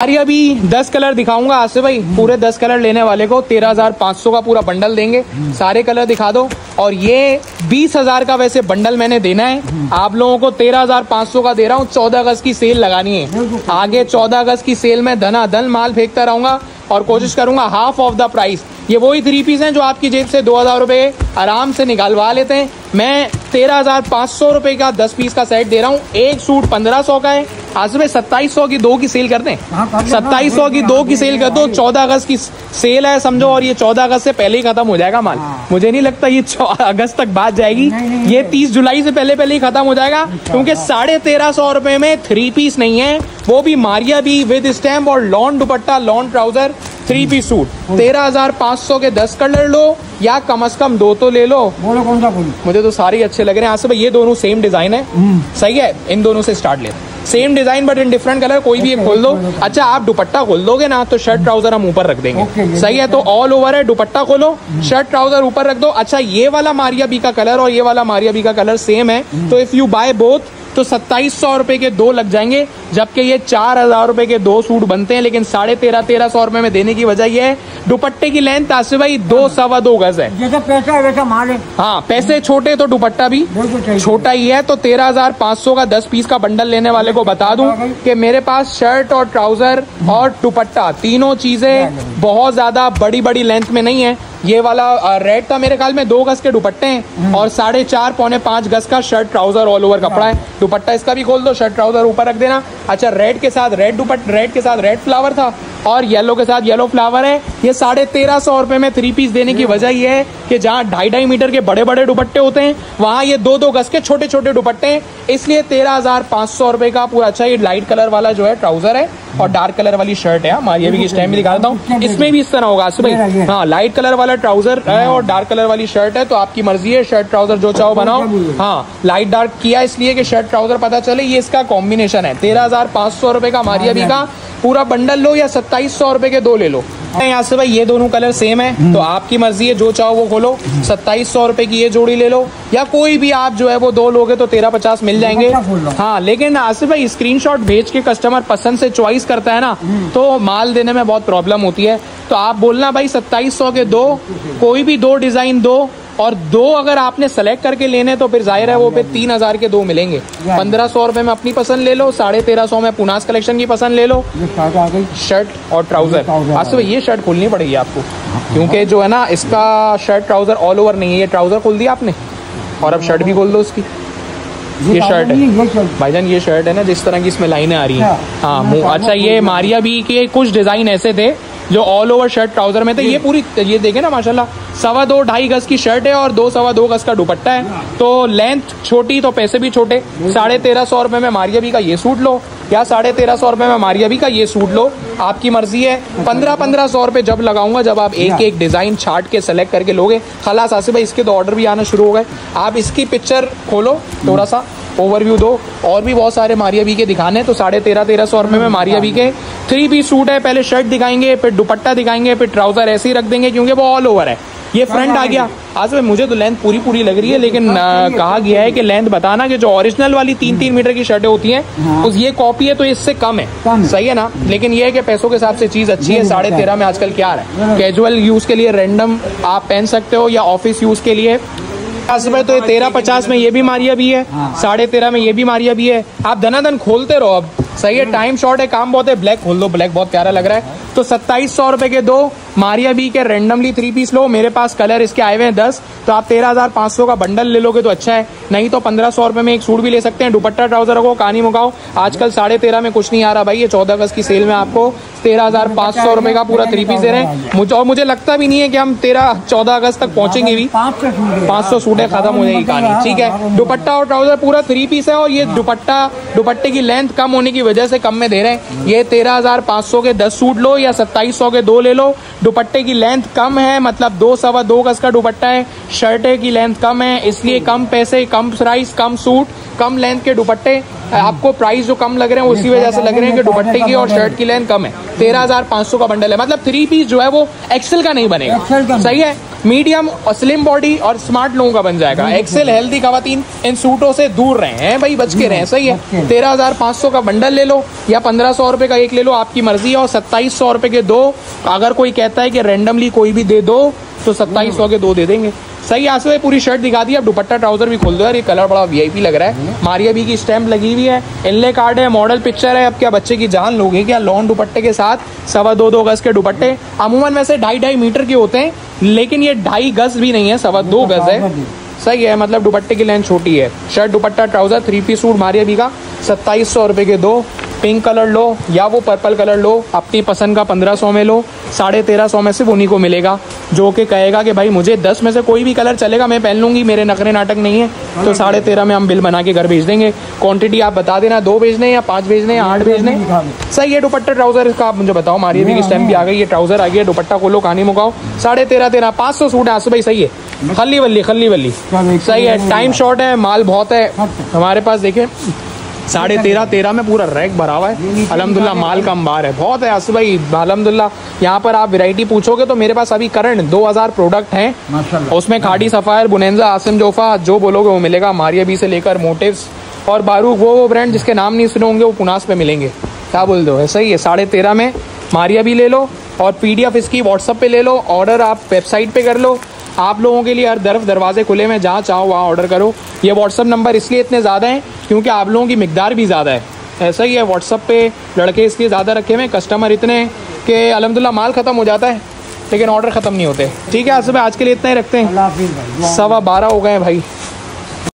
अरे अभी 10 कलर दिखाऊंगा आसिफ भाई। पूरे 10 कलर लेने वाले को 13,500 का पूरा बंडल देंगे। सारे कलर दिखा दो। और ये 20,000 का वैसे बंडल मैंने देना है आप लोगों को, 13,500 का दे रहा हूँ। 14 अगस्त की सेल लगानी है, आगे 14 अगस्त की सेल में धनाधन माल फेंकता रहूंगा और कोशिश करूंगा हाफ ऑफ द प्राइस। ये वही 3 पीस हैं जो आपकी जेब से 2,000 रुपए आराम से निकालवा लेते हैं। मैं 13,500 रुपए का 10 पीस का सेट दे रहा हूँ। एक सूट 1,500 का है। आज में 2700 की 2 की सेल करते हैं, 2700 की 2 की सेल कर दो। 14 अगस्त की सेल है समझो, और ये 14 अगस्त से पहले ही खत्म हो जाएगा माल। मुझे नहीं लगता ये 14 अगस्त तक बात जाएगी। ये 30 जुलाई से पहले ही खत्म हो जाएगा, क्योंकि 1350 रुपए में 3 पीस नहीं है, वो भी मारिया भी विद स्टैम्प और lawn dupatta lawn trouser 3 piece suit. 13,500 के 10 कलर लो या कम से कम 2 तो ले लो। बोलो कौन सा बोलो? मुझे तो सारे अच्छे लग रहे हैं। आसिफ भाई ये दोनों सेम डिजाइन है, सही है। इन दोनों से स्टार्ट लेते, same design but in different colour. कोई भी एक खोल दो। अच्छा आप दुपट्टा खोल दोगे ना तो शर्ट ट्राउजर हम ऊपर रख देंगे, सही है। तो ऑल ओवर है, दुपट्टा खोलो, शर्ट ट्राउजर ऊपर रख दो। अच्छा ये वाला मारिया बी का कलर और ये वाला मारिया बी का कलर सेम है, तो इफ यू बाय बोथ तो 2700 रुपए के 2 लग जाएंगे, जबकि ये 4,000 रुपए के 2 सूट बनते हैं। लेकिन 1350 रुपए में देने की वजह ये है दुपट्टे की लेंथ आसिफ भाई 2 सवा 2 गज है। जैसा पैसा है वैसा माल है। हाँ पैसे छोटे तो दुपट्टा भी छोटा ही है। तो 13,500 का 10 पीस का बंडल लेने वाले को बता दूं कि मेरे पास शर्ट और ट्राउजर और दुपट्टा तीनों चीजें बहुत ज्यादा बड़ी बड़ी लेंथ में नहीं है। ये वाला रेड था मेरे ख्याल में 2 गज के दुपट्टे हैं और 4.5 पौने 5 गज का शर्ट ट्राउजर ऑल ओवर कपड़ा है। दुपट्टा इसका भी खोल दो, शर्ट ट्राउजर ऊपर रख देना। अच्छा रेड के साथ रेड दुपट्टा, रेड के साथ रेड फ्लावर था और येलो के साथ येलो फ्लावर है। ये 1350 रुपए में 3 पीस देने की वजह ये है कि जहाँ 2.5 मीटर के बड़े बड़े दुपट्टे होते हैं वहाँ ये 2-2 गज के छोटे छोटे दुपट्टे हैं, इसलिए 13,500 रुपए का पूरा। अच्छा ये लाइट कलर वाला जो है ट्राउजर है और डार्क कलर वाली शर्ट है। मैं ये भी इस टाइम भी दिखा देता हूँ, इसमें भी इस तरह होगा आसिफ भाई। हाँ लाइट कलर वाला ट्राउजर है और डार्क कलर वाली शर्ट है, तो आपकी मर्जी है, शर्ट ट्राउजर जो चाहो बनाओ। हाँ लाइट डार्क किया इसलिए कि शर्ट ट्राउजर पता चले, ये इसका कॉम्बिनेशन है। 13,500 रुपए का मारिया बी का पूरा बंडल लो या 2700 रुपए के 2 ले लो। यहाँ से भाई ये दोनों कलर सेम है, तो आपकी मर्जी है, जो चाहो वो खोलो। 2700 रुपए की ये जोड़ी ले लो या कोई भी आप जो है वो 2 लोगे तो 1350 मिल जाएंगे। हाँ लेकिन आसिफ भाई स्क्रीनशॉट भेज के कस्टमर पसंद से चॉइस करता है ना, तो माल देने में बहुत प्रॉब्लम होती है। तो आप बोलना भाई 2700 के 2, कोई भी 2 डिजाइन दो, और 2 अगर आपने सेलेक्ट करके लेने तो फिर जाहिर है वो फिर 3,000 के 2 मिलेंगे। 1,500 रुपए में अपनी पसंद ले लो, 1350 में पुनास कलेक्शन की पसंद ले लो। शर्ट और ट्राउजर आसिफ ये शर्ट खोलनी पड़ेगी आपको, क्योंकि जो है ना इसका शर्ट ट्राउजर ऑल ओवर नहीं है। ये ट्राउजर खोल दिया आपने और अब शर्ट भी खोल दो उसकी। ये शर्ट है भाईजान, ये शर्ट है ना जिस तरह की इसमें लाइनें आ रही हैं। हाँ अच्छा ये मारिया बी के कुछ डिजाइन ऐसे थे जो ऑल ओवर शर्ट ट्राउजर में थे। ये पूरी ये देखे ना माशाल्लाह 2.25 गज की शर्ट है और 2-2.25 गज का दुपट्टा है, तो लेंथ छोटी तो पैसे भी छोटे। 1350 रुपए में मारिया बी का ये सूट लो या 1350 रुपए में मारिया बी का ये सूट लो, आपकी मर्जी है। 1500 रुपए जब लगाऊंगा, जब आप एक एक डिजाइन छाट के सेलेक्ट करके लोगे। खलास आसिफ भाई इसके तो ऑर्डर भी आना शुरू हो गए। आप इसकी पिक्चर खोलो, थोड़ा सा ओवरव्यू दो, और भी बहुत सारे मारिया बी के दिखाने। तो 1350 रुपए में मारिया बी के 3 पीस सूट है। पहले शर्ट दिखाएंगे, फिर दुपट्टा दिखाएंगे, फिर ट्राउजर ऐसे ही रख देंगे क्योंकि वो ऑल ओवर है। ये फ्रंट आ गया। आज में मुझे तो लेंथ पूरी लग रही है, लेकिन कहा गया है कि लेंथ बताना कि जो ओरिजिनल वाली 3-3 मीटर की शर्टें होती हैं उस ये कॉपी है तो इससे कम है, सही है ना। लेकिन ये है कि पैसों के हिसाब से चीज अच्छी है। 13.5 में आजकल क्या रहा है, कैजुअल यूज के लिए रैंडम आप पहन सकते हो या ऑफिस यूज के लिए। में तो 1350 में ये भी मारिया भी है, 13.5 में ये भी मारिया भी है। आप धनाधन खोलते रहो, अब सही है, टाइम शॉर्ट है, काम बहुत है। ब्लैक खोल दो, ब्लैक बहुत प्यारा लग रहा है। तो 2700 रुपए के 2 मारिया बी के रैंडमली 3 पीस लो। मेरे पास कलर इसके आए हुए हैं 10, तो आप 13,500 का बंडल ले लोगे तो अच्छा है, नहीं तो 1500 रुपए में एक सूट भी ले सकते हैं। दुपट्टा ट्राउजर को कहानी मुकाओ, आजकल 13.5 में कुछ नहीं आ रहा भाई। ये 14 अगस्त की सेल में आपको 13,500 रुपए का पूरा 3 पीस दे रहे हैं। और मुझे लगता भी नहीं है कि हम 14 अगस्त तक पहुंचेंगे भी। 500 सूटें खत्म हो जाएगी कहानी, ठीक है। दुपट्टा और ट्राउजर पूरा 3 पीस है, और ये दुपट्टे की लेंथ कम होने की वजह से कम में दे रहे हैं। ये 13,500 के 10 सूट लो या 2700 के 2 ले लो। दुपट्टे की लेंथ कम है, मतलब 2-2.25 गज का दुपट्टा है, शर्ट की लेंथ कम है, इसलिए कम पैसे, कम प्राइस, कम सूट, कम लेंथ के दुपट्टे। आपको प्राइस जो कम लग रहे हैं उसी वजह से लग रहे हैं कि दुपट्टे की और शर्ट की लेंथ कम है। 13,500 का बंडल है, मतलब 3 पीस जो है वो एक्सेल का नहीं बनेगा, सही है। मीडियम और स्लिम बॉडी और स्मार्ट लोगों का बन जाएगा। एक्सेल हेल्दी खवातीन इन सूटों से दूर रहे हैं भाई, बच के रहे, सही है। 13,500 का बंडल ले लो या 1,500 रुपए का एक ले लो, आपकी मर्जी है। और 2,700 रुपए के दो, अगर कोई कहता है कि रैंडमली कोई भी दे दो तो 2,700 के दो दे देंगे, सही। यहाँ से पूरी शर्ट दिखा दी, अब दुपट्टा ट्राउजर भी खोल दो यार। ये कलर बड़ा वीआईपी लग रहा है, मारिया बी की स्टैंप लगी हुई है, इनले कार्ड है, मॉडल पिक्चर है। अब क्या बच्चे की जान लोगे क्या? लॉन दुपट्टे के साथ 2.25 गज के दुपट्टे, अमूमन वैसे 2.5 मीटर के होते हैं, लेकिन ये 2.5 गज भी नहीं है, 2.25 गज है, सही है। मतलब दुपट्टे की लेंथ छोटी है। Shirt dupatta trouser 3 piece suit Maria B का 2,700 रुपए के दो। पिंक कलर लो या वो पर्पल कलर लो, अपनी पसंद का 1,500 में लो, 1350 में सिर्फ उन्हीं को मिलेगा जो कि कहेगा कि भाई मुझे 10 में से कोई भी कलर चलेगा, मैं पहन लूंगी, मेरे नखरे नाटक नहीं है, तो 13.5 में हम बिल बना के घर भेज देंगे। क्वांटिटी आप बता देना, 2 भेजने या 5 भेजने या 8 भेजने, सही है। दुपट्टा ट्राउजर इसका आप मुझे बताओ, मारिया बी की स्टैंप भी आ गई है, ट्राउजर आ गई है, दुपट्टा खोलो, कहानी मुकाओ। 13.5 500 सूट है आसू भाई, सही है। खल्ली वल्ली सही है। टाइम शॉर्ट है, माल बहुत है हमारे पास, देखें 13.5 में पूरा रैक भरा हुआ है, अल्हम्दुलिल्लाह माल का अंबार है, बहुत है आसू भाई, अल्हम्दुलिल्लाह। यहाँ पर आप वैरायटी पूछोगे तो मेरे पास अभी करंट 2000 प्रोडक्ट हैं, उसमें खाड़ी सफायर, बुनेंजा, आसिम जोफा, जो बोलोगे वो मिलेगा। मारिया बी से लेकर मोटिव्स और बारूक, वो ब्रांड जिसके नाम नहीं सुने होंगे वो पुनास पे मिलेंगे, क्या बोल दो, ऐसा ही है। 13.5 में मारिया बी ले लो और PDF इसकी व्हाट्सअप पे ले लो, ऑर्डर आप वेबसाइट पे कर लो। आप लोगों के लिए हर तरफ दरवाजे खुले में, जहाँ चाहो वहाँ ऑर्डर करो। ये व्हाट्सअप नंबर इसलिए इतने ज़्यादा हैं क्योंकि आप लोगों की मिकदार भी ज़्यादा है, ऐसा ही है। व्हाट्सअप पे लड़के इसलिए ज़्यादा रखे हुए, कस्टमर इतने कि अल्हम्दुलिल्लाह माल ख़त्म हो जाता है लेकिन ऑर्डर ख़त्म नहीं होते। ठीक है आसिफ भाई, आज के लिए इतना ही रखते हैं, 12:15 हो गए हैं भाई।